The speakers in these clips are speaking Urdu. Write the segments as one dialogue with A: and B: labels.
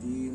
A: 3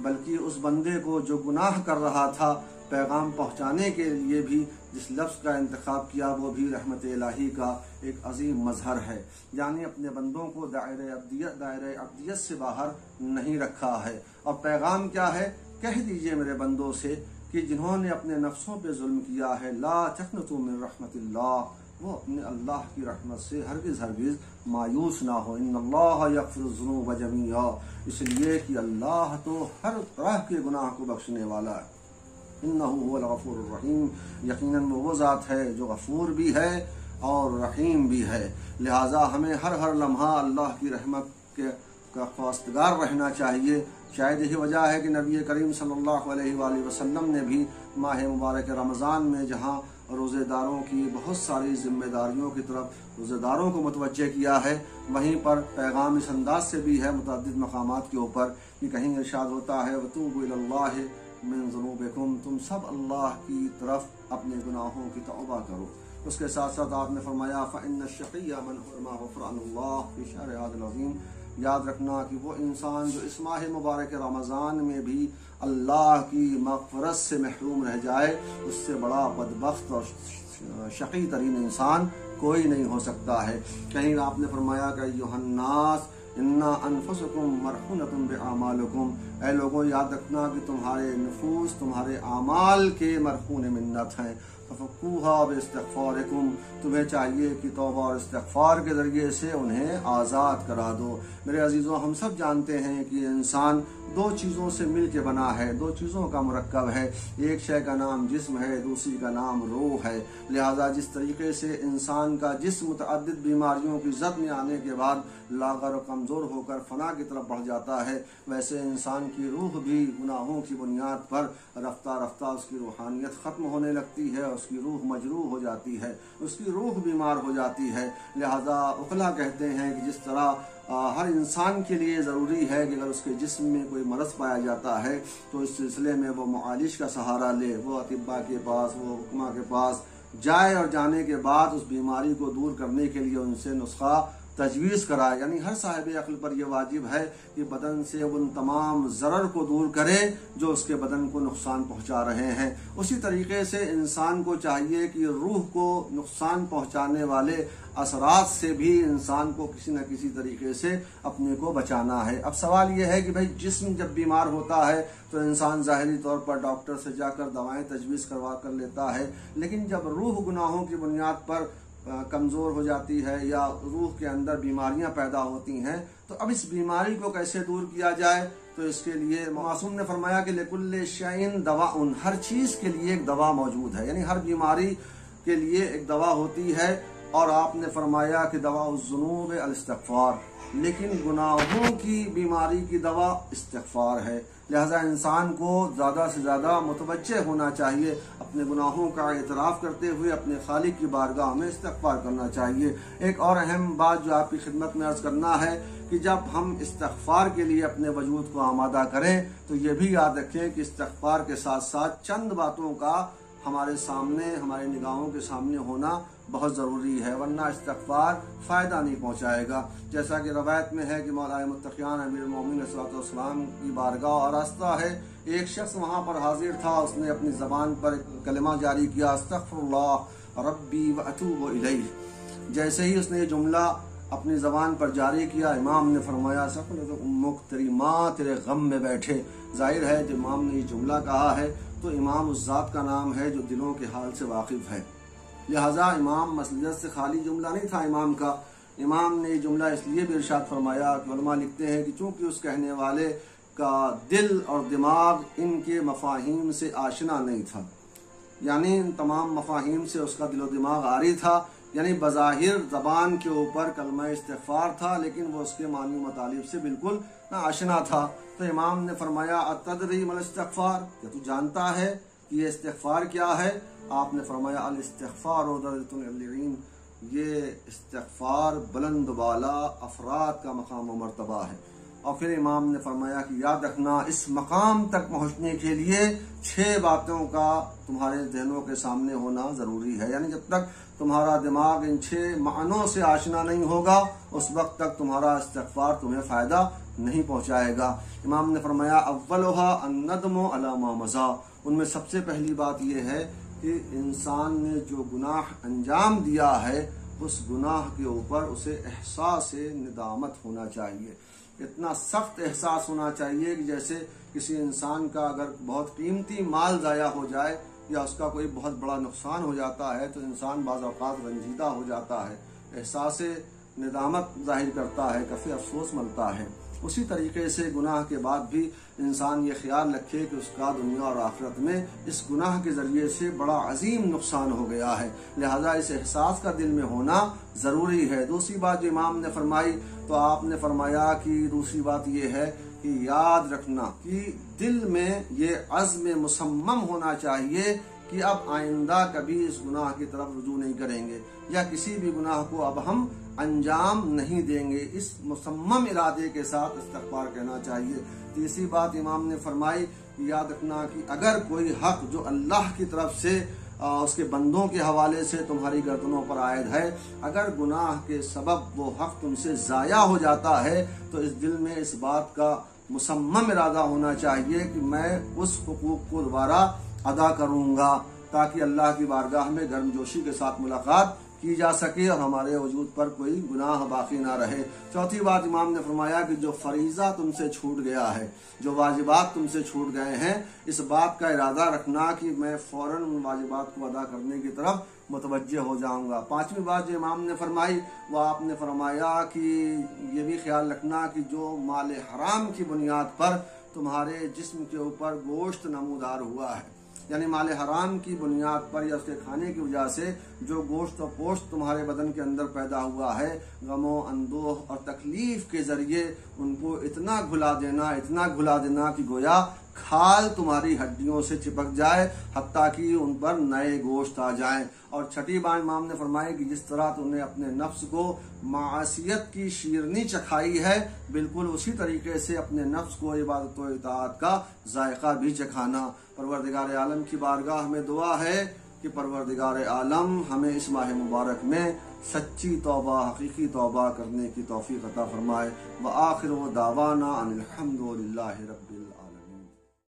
A: بلکہ اس بندے کو جو گناہ کر رہا تھا پیغام پہنچانے کے لیے بھی جس لفظ کا انتخاب کیا وہ بھی رحمت الہی کا ایک عظیم مظہر ہے، یعنی اپنے بندوں کو دائرۂ عبدیت سے باہر نہیں رکھا ہے۔ اور پیغام کیا ہے؟ کہہ دیجئے میرے بندوں سے کہ جنہوں نے اپنے نفسوں پہ ظلم کیا ہے، لا تقنطوا من رحمت اللہ، وہ اپنے اللہ کی رحمت سے ہرگز مایوس نہ ہو۔ ان اللہ یغفر الذنوب جمیعا، اس لیے کہ اللہ تو ہر طرح کے گناہ کو بخشنے والا ہے۔ انہ هو الغفور الرحیم، یقیناً وہ ذات ہے جو غفور بھی ہے اور رحیم بھی ہے۔ لہٰذا ہمیں ہر لمحہ اللہ کی رحمت کا خواستگار رہنا چاہیے۔ شاید یہی وجہ ہے کہ نبی کریم صلی اللہ علیہ وآلہ وسلم نے بھی ماہ مبارک رمضان میں جہاں روزے داروں کی بہت ساری ذمہ داریوں کی طرف روزے داروں کو متوجہ کیا ہے، وہیں پر پیغام اس انداز سے بھی ہے متعدد مقامات کے اوپر کہ کہیں ارشاد ہوتا ہے وَتُوبُوا إِلَى اللَّهِ مِن ذُنُوبِكُمْ، تم سب اللہ کی طرف اپنے گناہوں کی توبہ کرو۔ اس کے ساتھ ساتھ آپ نے فرمایا فَإِنَّ الشَّقِيَّ مَنْ حُرِمَ غُفْرَانَ اللَّهِ فِي شَهْرِ هَذَا الْعَظِيمِ، یاد رکھنا کہ وہ انسان جو اس ماہ مبارک رمضان میں بھی اللہ کی مغفرت سے محروم رہ جائے، اس سے بڑا بدبخت اور شقی ترین انسان کوئی نہیں ہو سکتا ہے۔ کہیں آپ نے فرمایا کہ ایھا الناس انا انفسکم مرہونۃ باعمالکم، اے لوگوں یاد رکھنا کہ تمہارے نفوس تمہارے اعمال کے مرہون منت ہیں۔ ففکوہا باستغفارکم، تمہیں چاہیے کہ توبہ اور استغفار کے ذریعے سے انہیں آزاد کرا دو۔ میرے عزیزوں، ہم سب جانتے ہیں کہ انسان دو چیزوں سے مل کے بنا ہے، دو چیزوں کا مرکب ہے، ایک شے کا نام جسم ہے، دوسری کا نام روح ہے۔ لہٰذا جس طریقے سے انسان کا جسم متعدد بیماریوں کی زد میں آنے کے بعد لاغر و کمزور ہو کر فنا کی طرف بڑھ جاتا ہے، ویسے انسان کی روح بھی گناہوں کی بنیاد پر رفتہ رفتہ اس کی روحانیت ختم ہونے لگتی ہے، اس کی روح مجروح ہو جاتی ہے، اس کی روح بیمار ہو جاتی ہے۔ لہٰذا عقلاء کہتے ہیں کہ جس طرح ہر انسان کے لیے ضروری ہے کہ اگر اس کے جسم میں کوئی مرض پایا جاتا ہے تو اس سلسلے میں وہ معالج کا سہارا لے، وہ اطباء کے پاس، وہ حکماء کے پاس جائے اور جانے کے بعد اس بیماری کو دور کرنے کے لیے ان سے نسخہ تجویز کرائے۔ یعنی ہر صاحب عقل پر یہ واجب ہے کہ بدن سے ان تمام ضرر کو دور کرے جو اس کے بدن کو نقصان پہنچا رہے ہیں۔ اسی طریقے سے انسان کو چاہیے کہ روح کو نقصان پہنچانے والے اثرات سے بھی انسان کو کسی نہ کسی طریقے سے اپنے کو بچانا ہے۔ اب سوال یہ ہے کہ بھئی جسم جب بیمار ہوتا ہے تو انسان ظاہری طور پر ڈاکٹر سے جا کر دوائیں تجویز کروا کر لیتا ہے، لیکن جب روح گناہوں کی بنیاد پر کمزور ہو جاتی ہے یا روح کے اندر بیماریاں پیدا ہوتی ہیں تو اب اس بیماری کو کیسے دور کیا جائے؟ تو اس کے لیے معصوم نے فرمایا کہ لکل شیء دواء، ہر چیز کے لیے ایک دوا موجود ہے، یعنی ہر بیماری کے لیے ایک دوا ہوتی ہے۔ اور آپ نے فرمایا کہ دواء الذنوب الاستغفار، لیکن گناہوں کی بیماری کی دوا استغفار ہے۔ لہذا انسان کو زیادہ سے زیادہ متوجہ ہونا چاہیے، اپنے گناہوں کا اعتراف کرتے ہوئے اپنے خالق کی بارگاہ میں استغفار کرنا چاہیے۔ ایک اور اہم بات جو آپ کی خدمت میں عرض کرنا ہے کہ جب ہم استغفار کے لیے اپنے وجود کو آمادہ کریں تو یہ بھی یاد رکھیں کہ استغفار کے ساتھ ساتھ چند باتوں کا ہمارے سامنے، ہمارے نگاہوں کے سامنے ہونا بہت ضروری ہے، ورنہ استغفار فائدہ نہیں پہنچائے گا۔ جیسا کہ روایت میں ہے کہ مولا متقیان امیر المومنین صلی اللہ علیہ وسلم کی بارگاہ آراستہ ہے، ایک شخص وہاں پر حاضر تھا، اس نے اپنی زبان پر ایک کلمہ جاری کیا، استغفر اللہ ربی واتوب الیہ۔ جیسے ہی اس نے یہ جملہ اپنی زبان پر جاری کیا، امام نے فرمایا ثقلت امک، تیری ماں تیرے غم میں بیٹھے۔ ظاہر ہے جب امام نے یہ جملہ کہا ہے تو امام اس ذات کا نام ہے جو دلوں کے حال سے واقف ہے، لہٰذا امام مصلحت سے خالی جملہ نہیں تھا امام کا۔ امام نے یہ جملہ اس لیے بھی ارشاد فرمایا کہ علماء لکھتے ہیں کہ چونکہ اس کہنے والے کا دل اور دماغ ان کے مفاہیم سے آشنا نہیں تھا، یعنی ان تمام مفاہیم سے اس کا دل و دماغ عاری تھا، یعنی بظاہر زبان کے اوپر کلمہ استغفار تھا لیکن وہ اس کے معنی و مطالب سے بالکل نہ آشنا تھا۔ تو امام نے فرمایا اتدری ما الاستغفار، کیا تو جانتا ہے کہ یہ استغفار کیا ہے؟ آپ نے فرمایا الاستغفار درجۃ العلین، یہ استغفار بلند بالا افراد کا مقام و مرتبہ ہے۔ اور پھر امام نے فرمایا کہ یاد رکھنا اس مقام تک پہنچنے کے لیے 6 باتوں کا تمہارے ذہنوں کے سامنے ہونا ضروری ہے، یعنی جب تک تمہارا دماغ ان 6 معنوں سے آشنا نہیں ہوگا اس وقت تک تمہارا استغفار تمہیں فائدہ نہیں پہنچائے گا۔ امام نے فرمایا اولھا الندم علی ما مضی، ان میں سب سے پہلی بات یہ ہے کہ انسان نے جو گناہ انجام دیا ہے اس گناہ کے اوپر اسے احساس ندامت ہونا چاہیے، اتنا سخت احساس ہونا چاہیے کہ جیسے کسی انسان کا اگر بہت قیمتی مال ضائع ہو جائے یا اس کا کوئی بہت بڑا نقصان ہو جاتا ہے تو انسان بعض اوقات رنجیدہ ہو جاتا ہے، احساس ندامت ظاہر کرتا ہے، کفِ افسوس ملتا ہے۔ اسی طریقے سے گناہ کے بعد بھی انسان یہ خیال رکھے کہ اس کا دنیا اور آخرت میں اس گناہ کے ذریعے سے بڑا عظیم نقصان ہو گیا ہے، لہذا اس احساس کا دل میں ہونا ضروری ہے۔ دوسری بات جو امام نے فرمائی تو آپ نے فرمایا کہ دوسری بات یہ ہے کہ یاد رکھنا کہ دل میں یہ عزم مصمم ہونا چاہیے کہ اب آئندہ کبھی اس گناہ کی طرف رجوع نہیں کریں گے یا کسی بھی گناہ کو اب ہم انجام نہیں دیں گے، اس مصمم ارادے کے ساتھ استغفار کہنا چاہیے۔ تیسری بات امام نے فرمائی یاد رکھنا کہ اگر کوئی حق جو اللہ کی طرف سے اس کے بندوں کے حوالے سے تمہاری گردنوں پر عائد ہے، اگر گناہ کے سبب وہ حق تم سے ضائع ہو جاتا ہے تو اس دل میں اس بات کا مصمم ارادہ ہونا چاہیے کہ میں اس حقوق کو دوبارہ ادا کروں گا تاکہ اللہ کی بارگاہ میں گرم جوشی کے ساتھ ملاقات کی جا سکے اور ہمارے وجود پر کوئی گناہ باقی نہ رہے۔ چوتھی بات امام نے فرمایا کہ جو فریضہ تم سے چھوٹ گیا ہے، جو واجبات تم سے چھوٹ گئے ہیں، اس بات کا ارادہ رکھنا کہ میں فوراً ان واجبات کو ادا کرنے کی طرف متوجہ ہو جاؤں گا۔ پانچویں بات جو امام نے فرمائی وہ آپ نے فرمایا کہ یہ بھی خیال رکھنا کہ جو مال حرام کی بنیاد پر تمہارے جسم کے اوپر گوشت نمودار ہوا ہے، یعنی مال حرام کی بنیاد پر یا اس کے کھانے کی وجہ سے جو گوشت و پوشت تمہارے بدن کے اندر پیدا ہوا ہے، غم و اندوہ اور تکلیف کے ذریعے ان کو اتنا گھلا دینا کہ گویا کھال تمہاری ہڈیوں سے چپک جائے حتیٰ کہ ان پر نئے گوشت آ جائیں۔ اور چھٹی بات امام نے فرمائی کہ جس طرح تم نے اپنے نفس کو معصیت کی شیرنی چکھائی ہے، بالکل اسی طریقے سے اپنے نفس کو عبادت و اطاعت کا ذائقہ بھی چکھانا۔ پروردگار عالم کی بارگاہ میں دعا ہے کہ پروردگار عالم ہمیں اس ماہ مبارک میں سچی توبہ، حقیقی توبہ کرنے کی توفیق عطا فرمائے۔ وآخر دعوانا ان الحمد للہ رب العالمین۔